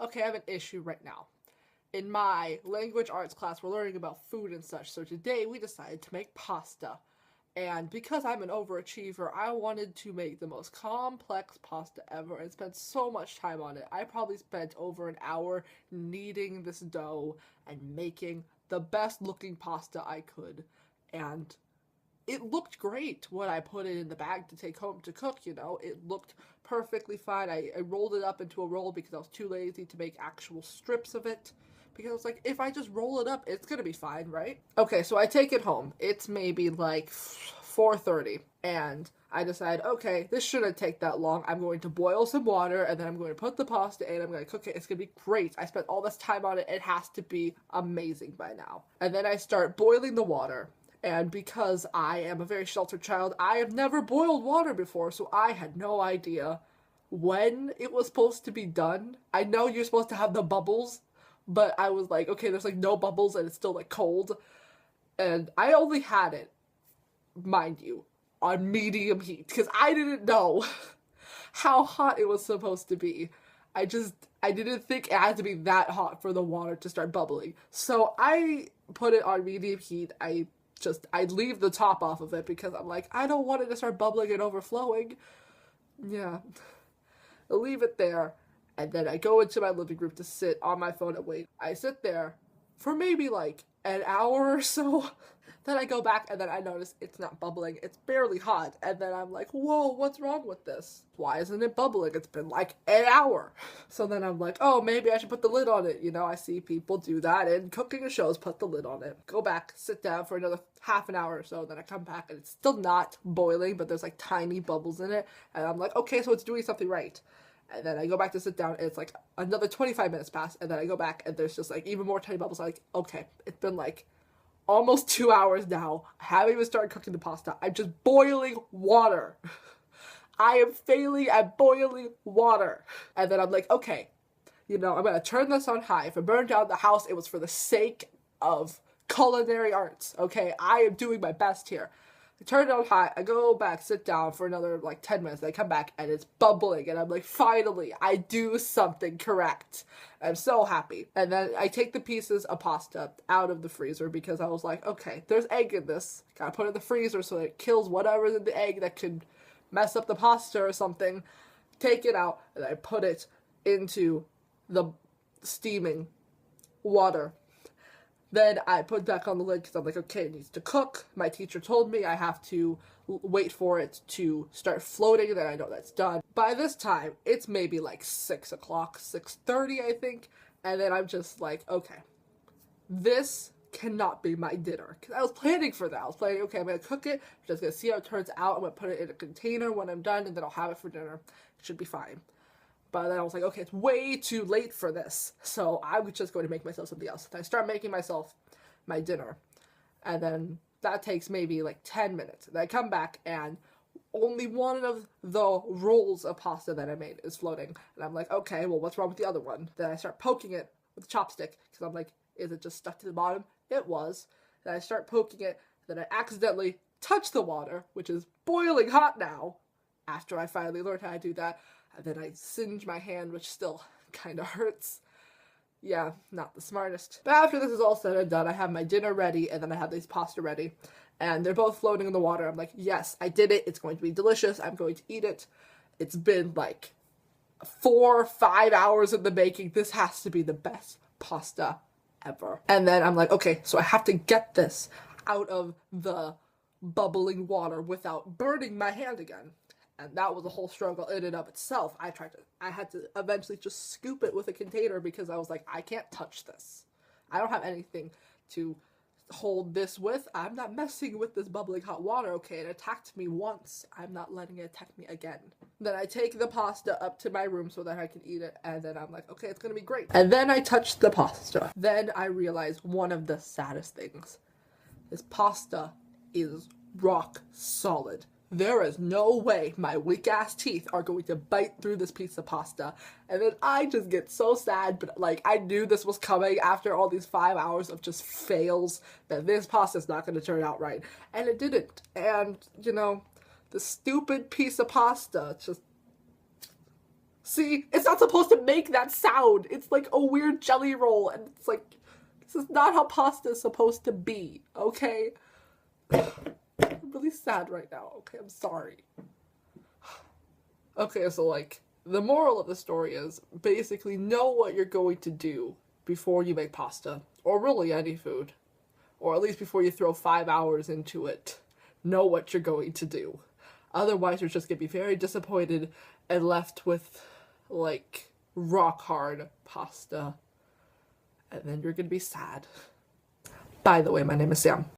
Okay, I have an issue right now. In my language arts class, we're learning about food and such, so today we decided to make pasta. And because I'm an overachiever, I wanted to make the most complex pasta ever and spent so much time on it. I probably spent over an hour kneading this dough and making the best looking pasta I could. And it looked great when I put it in the bag to take home to cook, you know. It looked perfectly fine. I rolled it up into a roll because I was too lazy to make actual strips of it. Because I was like, if I just roll it up, it's gonna be fine, right? Okay, so I take it home. It's maybe like 4:30, and I decide, okay, this shouldn't take that long. I'm going to boil some water, and then I'm going to put the pasta in. I'm going to cook it. It's going to be great. I spent all this time on it. It has to be amazing by now. And then I start boiling the water. And because I am a very sheltered child, I have never boiled water before, so I had no idea when it was supposed to be done. I know you're supposed to have the bubbles, but I was like, okay, there's like no bubbles and it's still like cold. And I only had it, mind you, on medium heat because I didn't know how hot it was supposed to be. I didn't think it had to be that hot for the water to start bubbling. So I put it on medium heat. I leave the top off of it because I'm like, I don't want it to start bubbling and overflowing. Yeah. I leave it there, and then I go into my living room to sit on my phone and wait. I sit there for maybe like an hour or so. Then I go back and then I notice it's not bubbling. It's barely hot. And then I'm like, whoa, what's wrong with this? Why isn't it bubbling? It's been like an hour. So then I'm like, oh, maybe I should put the lid on it. You know, I see people do that in cooking shows, put the lid on it. Go back, sit down for another half an hour or so. Then I come back and it's still not boiling, but there's like tiny bubbles in it. And I'm like, okay, so it's doing something right. And then I go back to sit down and it's like another 25 minutes pass. And then I go back and there's just like even more tiny bubbles. I'm like, okay, it's been like almost 2 hours now. I haven't even started cooking the pasta. I'm just boiling water. I am failing at boiling water. And then I'm like, okay, you know, I'm gonna turn this on high. If I burn down the house, it was for the sake of culinary arts. Okay, I am doing my best here. I turn it on high, I go back, sit down for another like 10 minutes, I come back and it's bubbling and I'm like, finally, I do something correct. I'm so happy. And then I take the pieces of pasta out of the freezer because I was like, okay, there's egg in this. Gotta put it in the freezer so it kills whatever's in the egg that could mess up the pasta or something. Take it out and I put it into the steaming water. Then I put back on the lid because I'm like, okay, it needs to cook. My teacher told me I have to wait for it to start floating, then I know that's done. By this time, it's maybe like 6 o'clock, 6:30, I think. And then I'm just like, okay, this cannot be my dinner. Because I was planning for that. I was planning, okay, I'm going to cook it. I'm just going to see how it turns out. I'm going to put it in a container when I'm done, and then I'll have it for dinner. It should be fine. But then I was like, okay, it's way too late for this. So I was just going to make myself something else. Then I start making myself my dinner. And then that takes maybe like 10 minutes. Then I come back and only one of the rolls of pasta that I made is floating. And I'm like, okay, well, what's wrong with the other one? Then I start poking it with a chopstick because I'm like, is it just stuck to the bottom? It was. Then I start poking it. Then I accidentally touch the water, which is boiling hot now, after I finally learned how to do that. And then I singe my hand, which still kind of hurts. Yeah, not the smartest. But after this is all said and done, I have my dinner ready, and then I have these pasta ready. And they're both floating in the water. I'm like, yes, I did it. It's going to be delicious. I'm going to eat it. It's been like 4 or 5 hours in the making. This has to be the best pasta ever. And then I'm like, okay, so I have to get this out of the bubbling water without burning my hand again. And that was a whole struggle in and of itself. I had to eventually just scoop it with a container because I was like, I can't touch this. I don't have anything to hold this with. I'm not messing with this bubbling hot water. Okay, it attacked me once. I'm not letting it attack me again. Then I take the pasta up to my room so that I can eat it. And then I'm like, okay, it's gonna be great. And then I touch the pasta. Then I realize one of the saddest things. This pasta is rock solid. There is no way my weak-ass teeth are going to bite through this piece of pasta. And then I just get so sad, but like I knew this was coming after all these 5 hours of just fails, that this pasta is not going to turn out right. And it didn't. And, you know, the stupid piece of pasta just See, it's not supposed to make that sound. It's like a weird jelly roll, and it's like, this is not how pasta is supposed to be, okay? I'm really sad right now, okay? I'm sorry. Okay, so like, the moral of the story is basically know what you're going to do before you make pasta, or really any food, or at least before you throw 5 hours into it. Know what you're going to do. Otherwise, you're just going to be very disappointed and left with, like, rock hard pasta. And then you're going to be sad. By the way, my name is Sam.